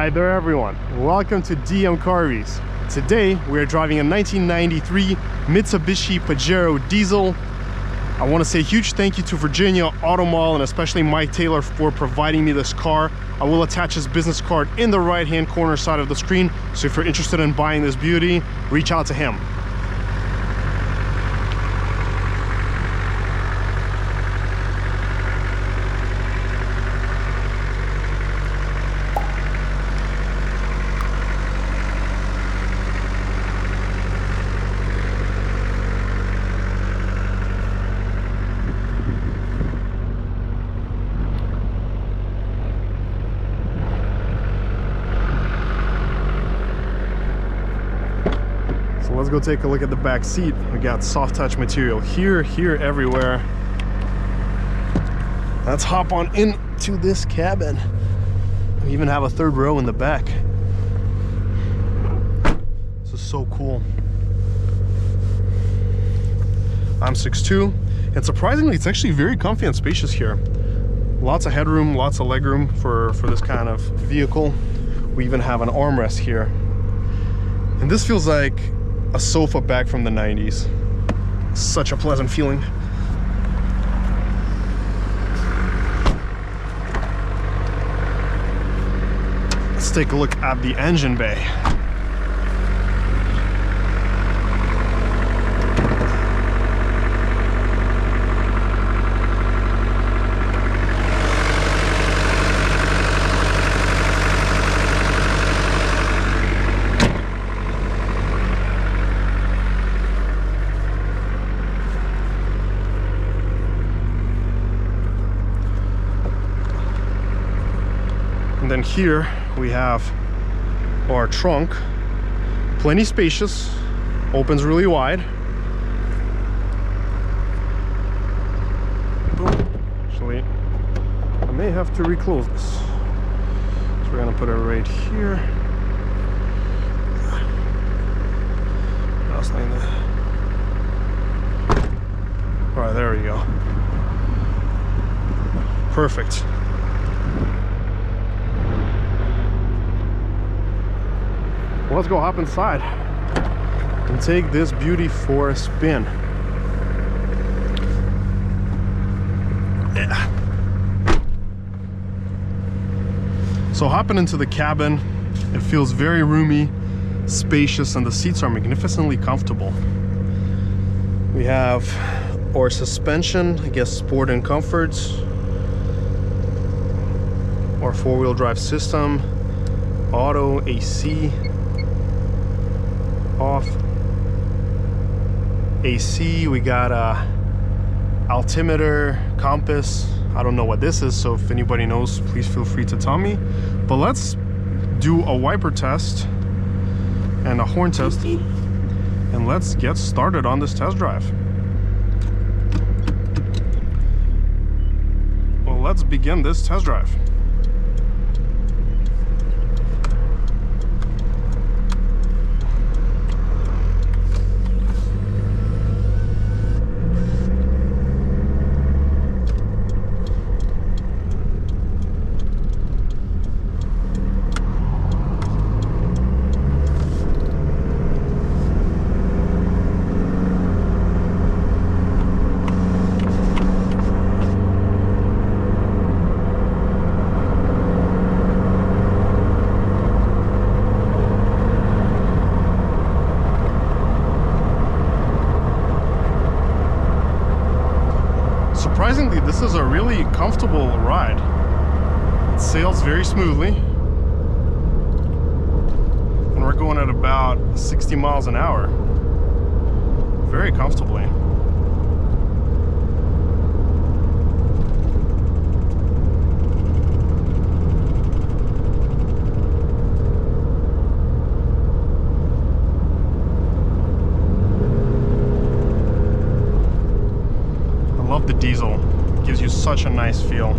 Hi there everyone, welcome to DM Carvies. Today we are driving a 1993 Mitsubishi Pajero diesel. I want to say a huge thank you to Virginia Auto Mall and especially Mike Taylor for providing me this car. I will attach his business card in the right hand corner side of the screen, so if you're interested in buying this beauty, reach out to him. Let's go take a look at the back seat. We got soft touch material here, everywhere. Let's hop on into this cabin. We even have a third row in the back. This is so cool. I'm 6'2", and surprisingly, it's actually very comfy and spacious here. Lots of headroom, lots of legroom for this kind of vehicle. We even have an armrest here. And this feels like a sofa back from the 90s. Such a pleasant feeling. Let's take a look at the engine bay. And then here we have our trunk, plenty spacious, opens really wide. Actually, I may have to reclose this. So we're gonna put it right here. All right, there we go. Perfect. Well, let's go hop inside and take this beauty for a spin. Yeah. So hopping into the cabin, it feels very roomy, spacious, and the seats are magnificently comfortable. We have our suspension, I guess sport and comforts, our four-wheel drive system, auto, AC, off, AC. We got a altimeter, compass. I don't know what this is, so if anybody knows, please feel free to tell me. But let's do a wiper test and a horn test, and let's get started on this test drive. Well, let's begin this test drive. Surprisingly, this is a really comfortable ride. It sails very smoothly. And we're going at about 60 miles an hour. Very comfortably. I love the diesel. It gives you such a nice feel.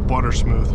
butter smooth.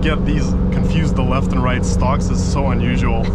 Get these confused, the left and right stalks is so unusual.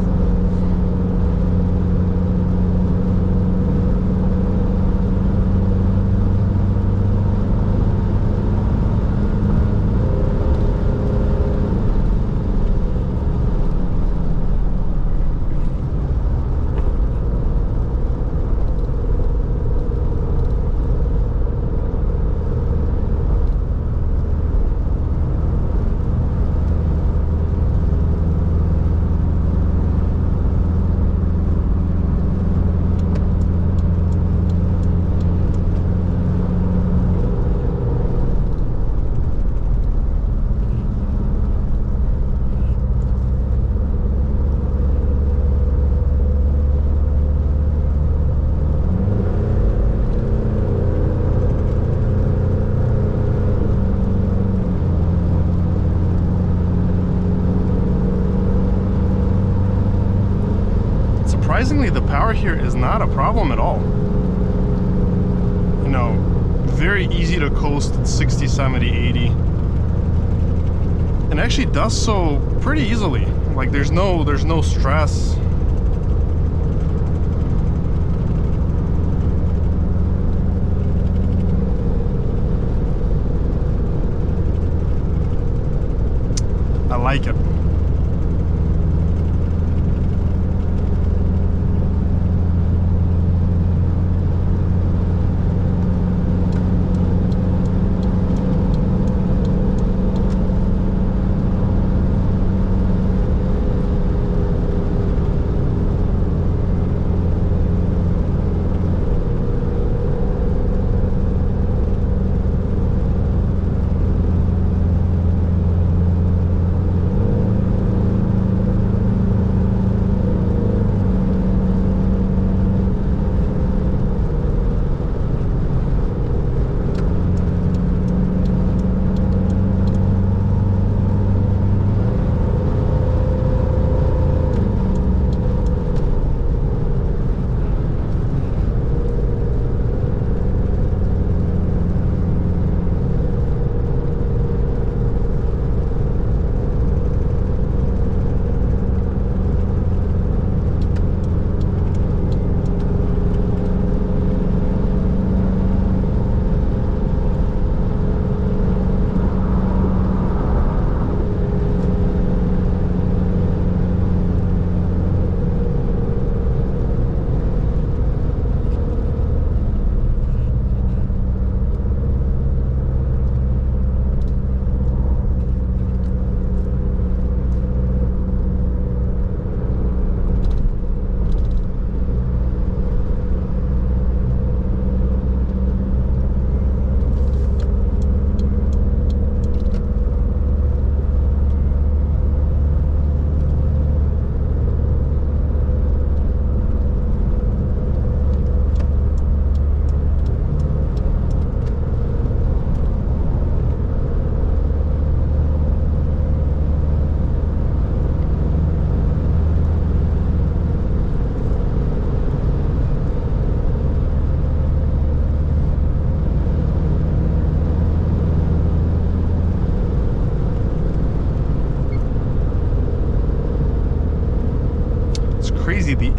Surprisingly, the power here is not a problem at all. You know, very easy to coast at 60, 70, 80. And actually does so pretty easily. Like there's no stress. I like it.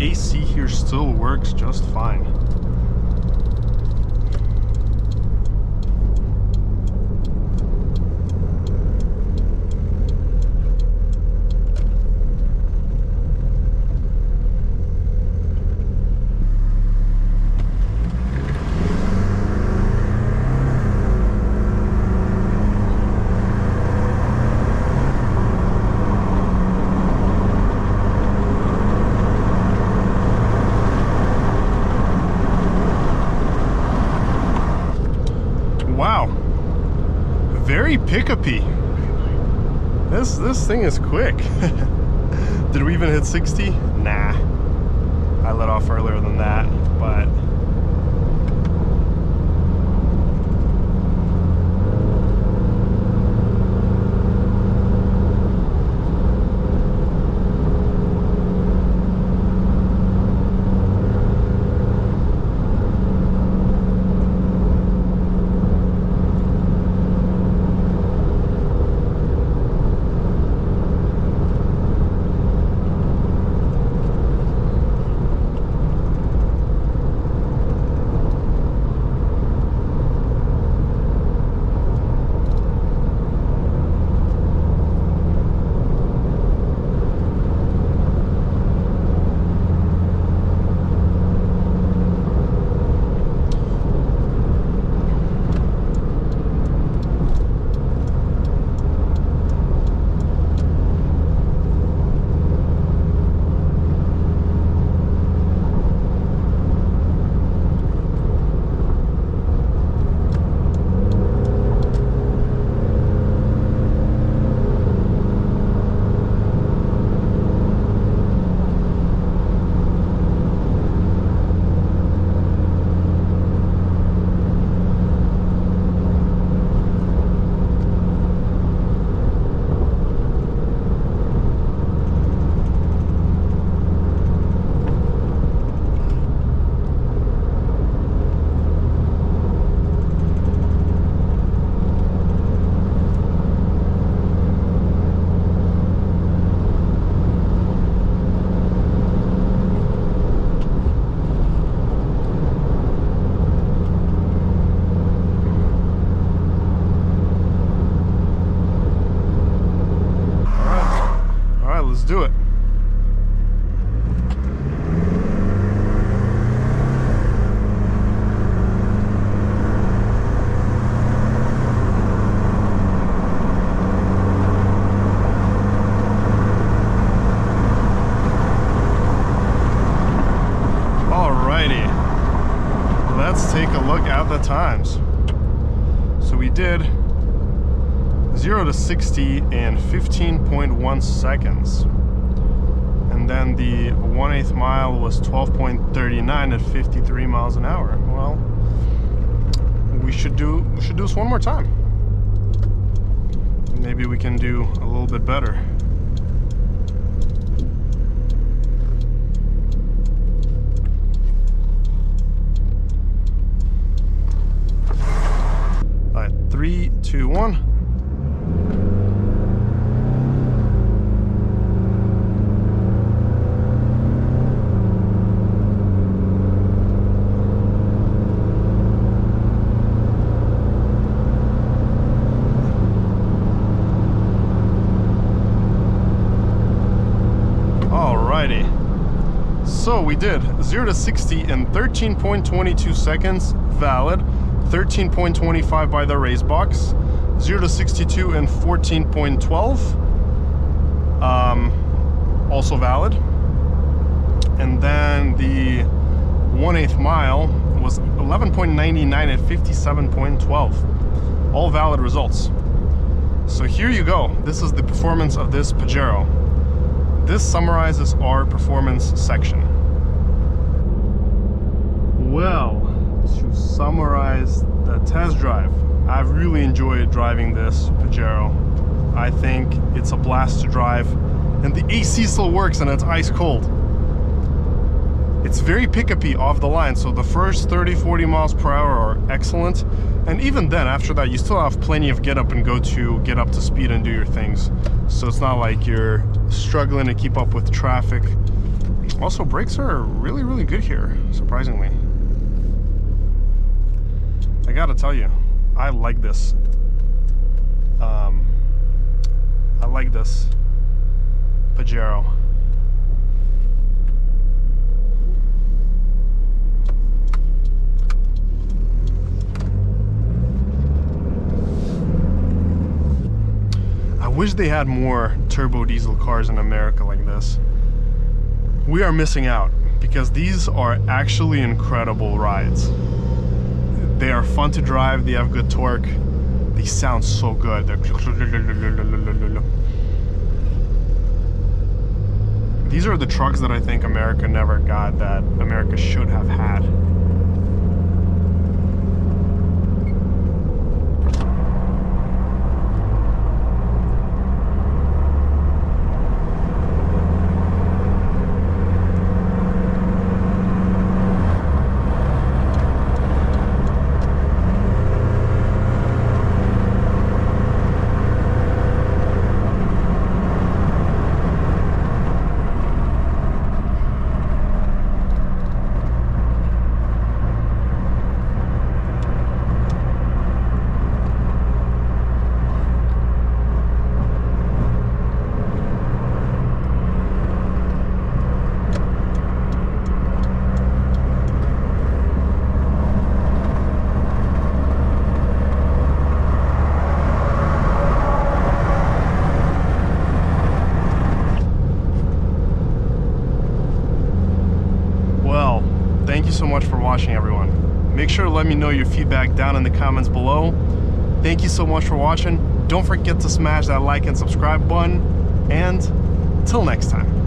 AC here still works just fine. Wow, very pick-upy. This thing is quick. Did we even hit 60? Nah, I let off earlier than that, but let's do it. Alrighty, let's take a look at the times. So we did 0 to 60 in 15.1 seconds. And then the 1/8 mile was 12.39 at 53 miles an hour. Well, we should do this one more time. Maybe we can do a little bit better. All right, 3, 2, 1. So we did 0 to 60 in 13.22 seconds, valid. 13.25 by the race box. 0 to 62 in 14.12, also valid. And then the 1/8 mile was 11.99 at 57.12, all valid results. So here you go. This is the performance of this Pajero. This summarizes our performance section. Well, to summarize the test drive, I've really enjoyed driving this Pajero. I think it's a blast to drive, and the AC still works and it's ice cold. It's very pick-upy off the line, so the first 30-40 miles per hour are excellent, and even then, after that, you still have plenty of get up and go to get up to speed and do your things. So it's not like you're struggling to keep up with traffic. Also, brakes are really, really good here, surprisingly. I gotta tell you, I like this. I like this Pajero. I wish they had more turbo diesel cars in America like this. We are missing out because these are actually incredible rides. They are fun to drive, they have good torque, they sound so good. These are the trucks that I think America never got, that America should have had. Thank you so much for watching, everyone. Make sure to let me know your feedback down in the comments below. Thank you so much for watching. Don't forget to smash that like and subscribe button. And till next time.